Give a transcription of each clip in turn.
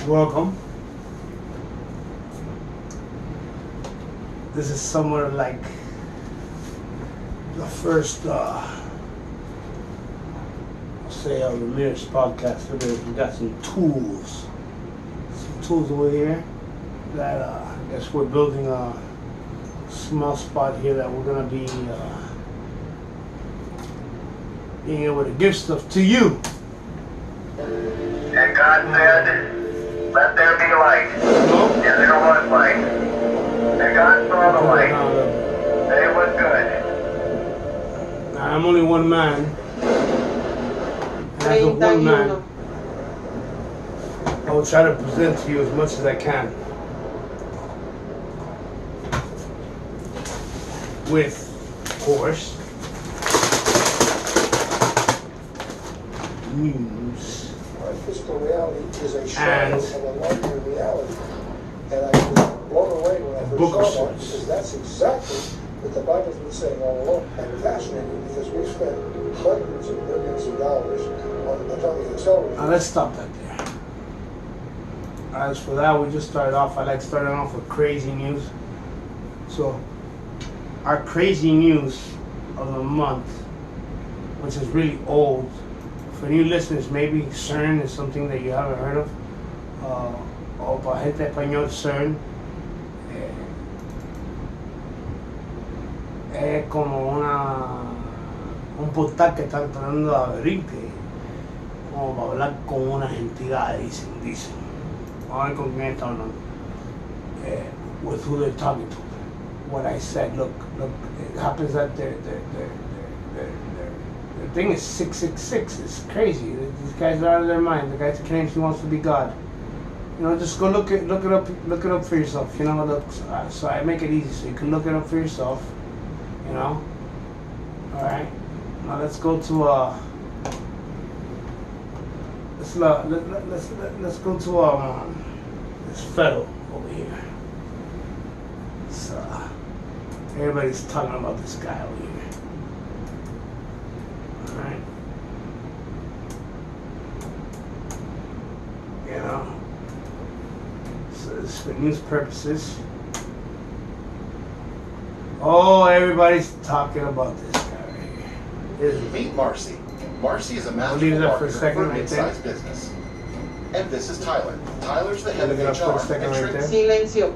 Welcome. This is somewhat like the first, Ramirez podcast. Look at this. We got some tools. Some tools over here that I guess we're building a small spot here that we're going to be being able to give stuff to you. And God said, let there be light. And there was light. And God saw the light. And it was good. Now, I'm only one man. And as a one man, I will try to present to you as much as I can. With, of course, news. Our physical reality is a shadow of a larger reality. And I was blown away when I first saw that, because that's exactly what the Bible's been saying all along. And fascinating, because we've spent hundreds of millions of dollars on atomic television. Now let's stop that there. As for that, we just started off. I like starting off with crazy news. So, our crazy news of the month, which is really old. For new listeners, maybe CERN is something that you haven't heard of. O para gente español, CERN es como un portal que están tratando de abrir, como para hablar con unas entidades, dicen. Vamos a ver con quién está hablando. With who they're talking to. What I said, look, it happens that the thing is 666. It's crazy. These guys are out of their mind. The guy claims he wants to be God. You know, just go look it up for yourself. You know, so I make it easy so you can look it up for yourself. You know. All right. Now let's go to let's go to this fellow over here. So everybody's talking about this guy over here. All right. You know. So this is for news purposes. Oh, everybody's talking about this guy right here. Meet Marcy. Marcy is a I'll leave masterful that for a marketer second for a right there. mid-sized business. And this is Tyler. Tyler's the head of Look it up HR. for a second right there. Silencio.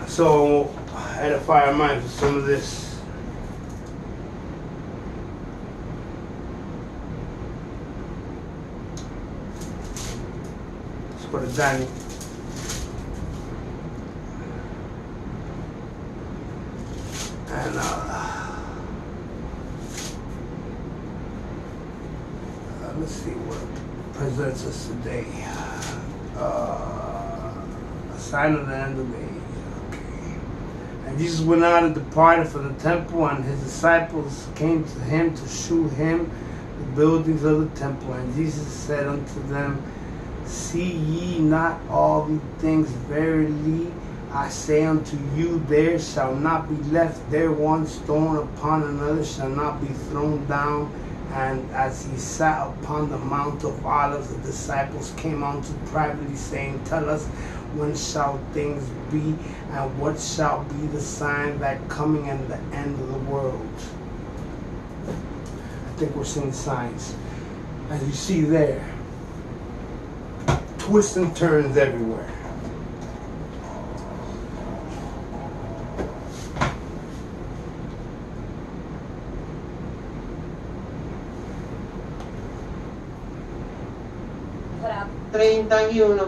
So I had to fire our minds with some of this. Let's go to Danny. And let's see what presents us today. A sign of the end of the age. Okay. And Jesus went out and departed from the temple, and his disciples came to him to shew him the buildings of the temple. And Jesus said unto them, see ye not all these things? Verily I say unto you, there shall not be left there one stone upon another shall not be thrown down. And as he sat upon the Mount of Olives, the disciples came unto privately, saying, tell us, when shall things be, and what shall be the sign that coming and the end of the world? I think we're seeing signs. As you see there, twists and turns everywhere. Put out 31.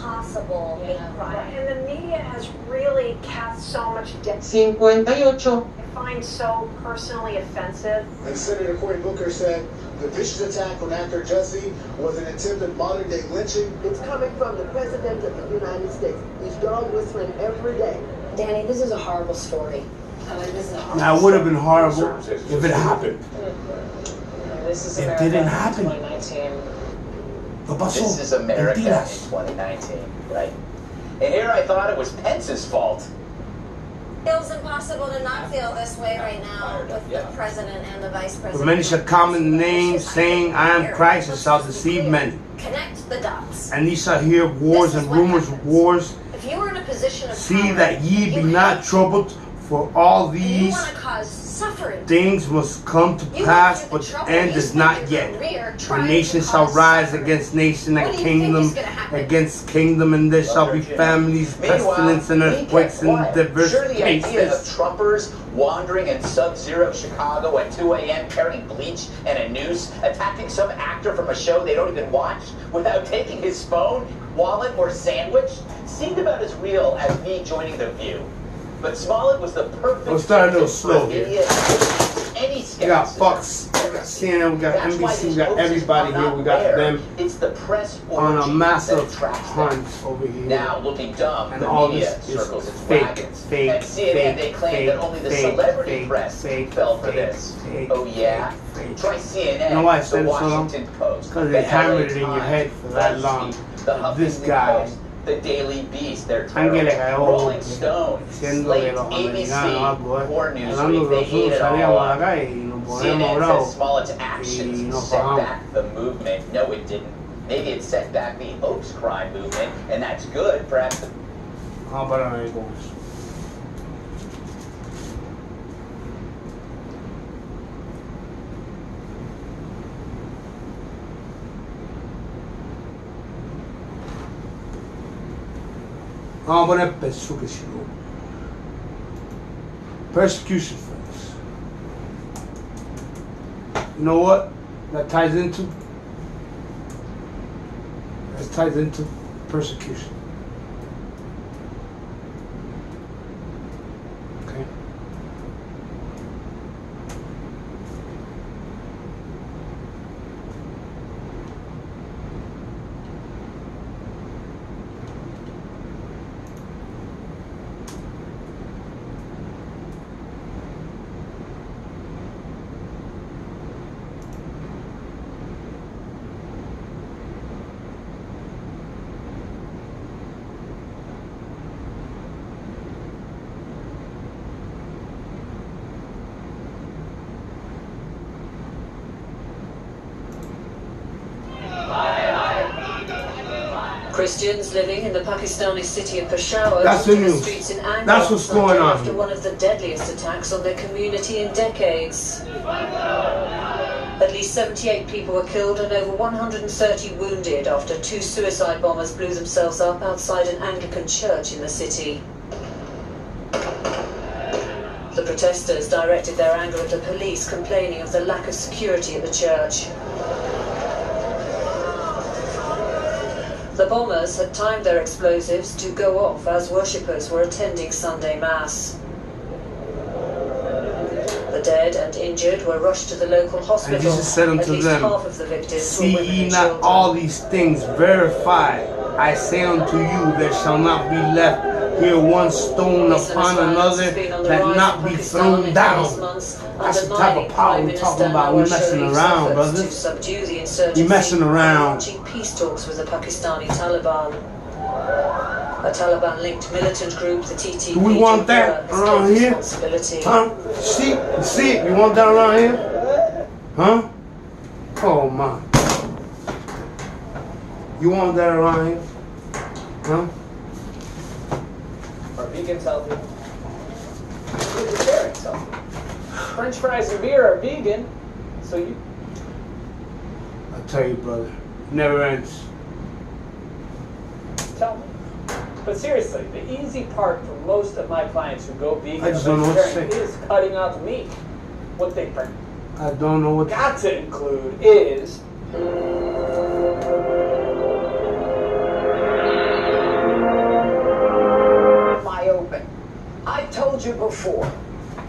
possible hate crime. And the media has really cast so much doubt. 58. I find so personally offensive. And Senator Cory Booker said the vicious attack on actor Jesse was an attempted modern-day lynching. It's coming from the President of the United States. He's dog whistling every day. Danny, this is a horrible story. This is a horrible Now, it would have been horrible if it happened. This is It America didn't in happen. 2019. ¿Qué pasó? This is America in Mentiras. 2019, right? And here I thought it was Pence's fault. Feels impossible to not feel this way right now with the president and the vice president. For many shall come in the name, saying, I am Christ, and shall deceive many. Connect the dots. And ye shall hear wars and rumors of wars. If you were in a position of See power, that ye be not troubled, for all these want to cause suffering. things must come to pass, but the end is not yet. For nation shall rise against nation, and kingdom against kingdom, and there shall be families, pestilence, and earthquakes in diverse sure the idea of places. Trumpers wandering in sub-zero Chicago at 2 a.m. carrying bleach and a noose, attacking some actor from a show they don't even watch without taking his phone, wallet, or sandwich seemed about as real as me joining The View. But Smollett was the perfect We'll start a little slow here. idiot. Any We got skepticism. Fox, we got CNN, we got That's why NBC, we these got hoaxes everybody are here. not We got rare. them It's the press on a orgy massive that attracts them. hunt over here. Now, looking dumb, And the all media this is circles its fake, wagons. fake, At CNN, fake, they claim fake, that only the fake, celebrity fake, press fake, fell for fake, this. fake, Oh yeah? fake. Try CNN, You know why I the said it so long? Washington Post, Because the they LA hammered it in your Times, head for that long. BuzzFeed, the That this Huffington guy, Post, the Daily Beast, their Ángel cayó Rolling Stone, siendo de Slate, los ABC, americanos, Core hablando Newsweek, de they los ate sur, it all salíamos a la up. calle y nos poníamos CNN bravos. says Smollett's actions Y nos set bajamos. back the movement. No, it didn't. Maybe it set back the hoax crime movement, and that's good. Perhaps the Vamos para ver con eso. Vamos a poner persecution. Persecution, friends. You know what that ties into? That ties into persecution. Okay. Christians living in the Pakistani city of Peshawar That's took the to the news. streets in anger That's what's Sunday going on after here. one of the deadliest attacks on their community in decades. At least 78 people were killed and over 130 wounded after two suicide bombers blew themselves up outside an Anglican church in the city. The protesters directed their anger at the police, complaining of the lack of security at the church. The bombers had timed their explosives to go off as worshippers were attending Sunday Mass. The dead and injured were rushed to the local hospital. And Jesus said At unto least them, half of the victims were See women ye and not children. all these things, verify. I say unto you, there shall not be left here one stone upon another that not be thrown down. That's the type of power we're talking about. We're messing around, brothers. You're messing around. Launching peace talks with the Pakistani Taliban. A Taliban-linked militant group, the TTP, Do we want that has around taken here? responsibility. Huh? See it? You want that around here? Huh? Oh my. You want that around here? Huh? Are vegans healthy? Vegetarians healthy. French fries and beer are vegan, so you... I tell you, brother, it never ends. Tell me. But seriously, the easy part for most of my clients who go vegan I or just don't know what to vegetarian say. is cutting out the meat. What they I don't know what got to include is myopic. I've told you before,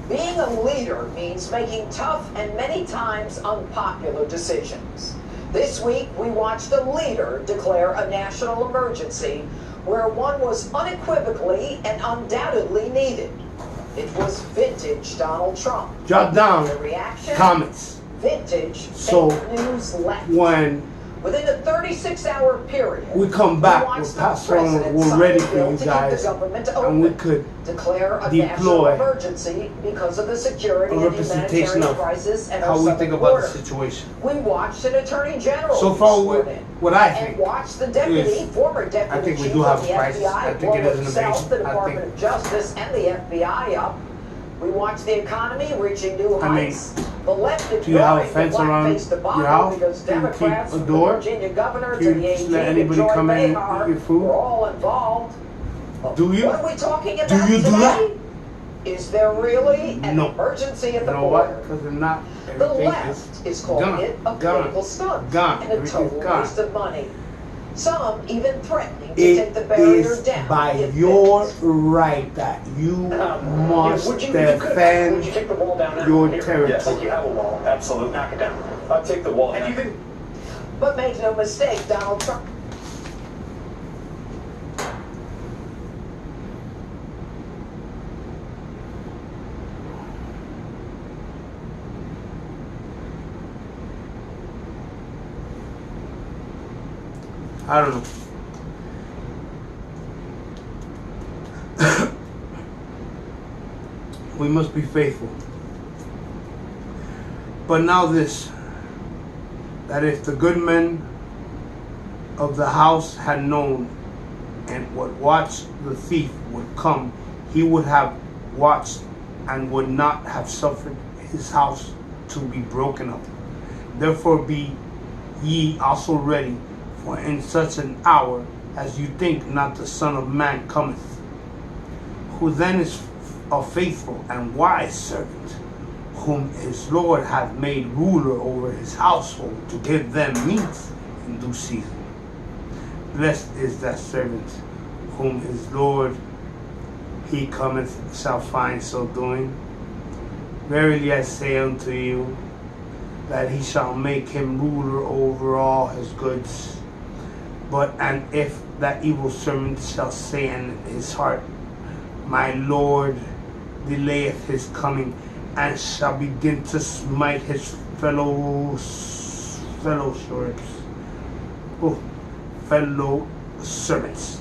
being a leader means making tough and many times unpopular decisions. This week, we watched a leader declare a national emergency where one was unequivocally and undoubtedly needed. It was vintage Donald Trump. Jot down The reaction? comments. Vintage So fake news left. when Within a 36-hour period, we come back with Pastor on, we're ready for you guys, and we could declare a national deploy emergency because of the security a and representation humanitarian of crisis and how our we think southern about border. the situation. We watched an attorney general So be far, sworn in, what I and think watched the deputy, is, former deputy I think we chief do have of a the crisis. FBI, I think it blow is an himself, invasion. the I Department think- of Justice, and the FBI up. We watched the economy reaching new heights. The left do you have a ignoring the fence around blackface debacle your house? because Do you keep Democrats, a from the door? Virginia governor Do to you the just let AG, anybody Joy come in and Behar, eat your food? were all involved. Do you? What are we talking about Do you do today? that? Is there really an No. emergency at You the know border? what? Because they're not. The Everything left is calling gone. it a Gone. political stunt Gone. and a Everything's total gone. waste of money. Some even threatening to It take the barrier is down. by if your built. right that you must would you defend take the wall down now? your Here. territory. Yes, you have a wall. Absolutely. Knock it down. I'll take the wall. And you can. But make no mistake, Donald Trump. I don't know. We must be faithful. But now this, that if the good men of the house had known and would watch the thief would come, he would have watched and would not have suffered his house to be broken up. Therefore be ye also ready, for in such an hour as you think not the Son of Man cometh. Who then is a faithful and wise servant, whom his Lord hath made ruler over his household, to give them meat in due season. Blessed is that servant whom his Lord he cometh shall find so doing. Verily I say unto you, that he shall make him ruler over all his goods. And if that evil servant shall say in his heart, my Lord delayeth his coming, and shall begin to smite his fellow servants,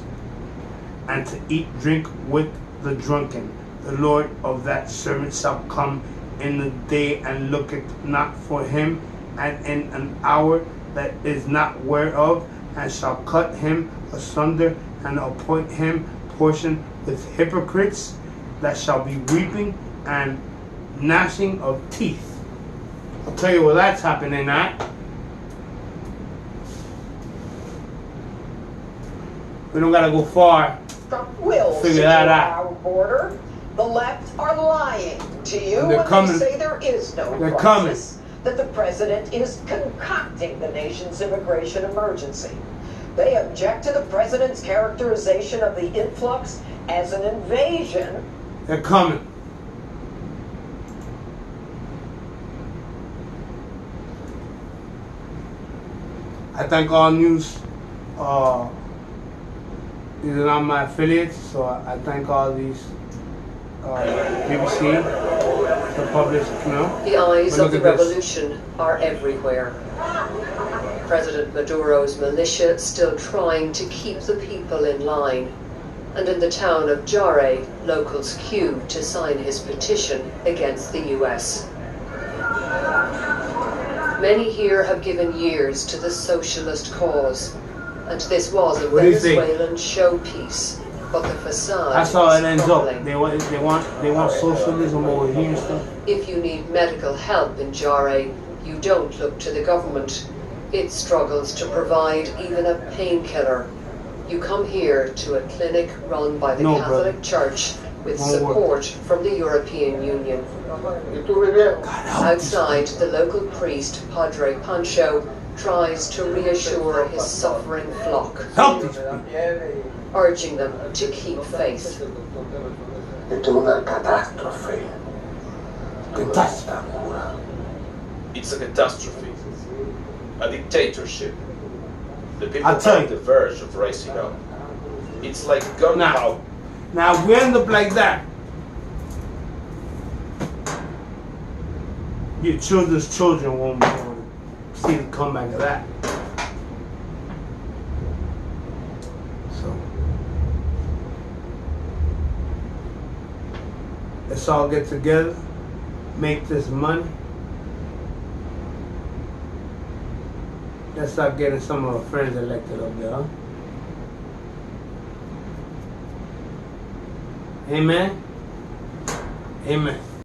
and to eat drink with the drunken, the Lord of that servant shall come in the day and looketh not for him, and in an hour that is not whereof, and shall cut him asunder, and appoint him portion with hypocrites, that shall be weeping and gnashing of teeth. I'll tell you where that's happening at. We don't gotta go far. Trump will Figure that out. our border. The left are lying to you And they're when coming. they say there is no They're crisis, that the president is concocting the nation's immigration emergency. They object to the president's characterization of the influx as an invasion. They're coming. I thank all news. These are not my affiliates, so I thank all these BBC, the published, you know. The eyes But of the look at this. revolution are everywhere. President Maduro's militia still trying to keep the people in line. And in the town of Jare, locals queue to sign his petition against the US. Many here have given years to the socialist cause, and this was a What do you think? Venezuelan showpiece, but the facade That's how is it ends up. crumbling. They want socialism over here and stuff. If you need medical help in Jare, you don't look to the government. It struggles to provide even a painkiller. You come here to a clinic run by the No, Catholic brother. Church with Won't work. support from the European Union. Outside, the local priest, Padre Pancho, tries to reassure his suffering flock, Help these people. urging them to keep faith. It's una catástrofe. It's a catastrophe. A dictatorship. The people I'll are tell on you. the verge of rising up. It's like gunpowder. Now, if we end up like that, your children's children won't be able to see the comeback of that. So let's all get together, make this money. Let's start getting some of our friends elected up there, huh? Amen. Amen.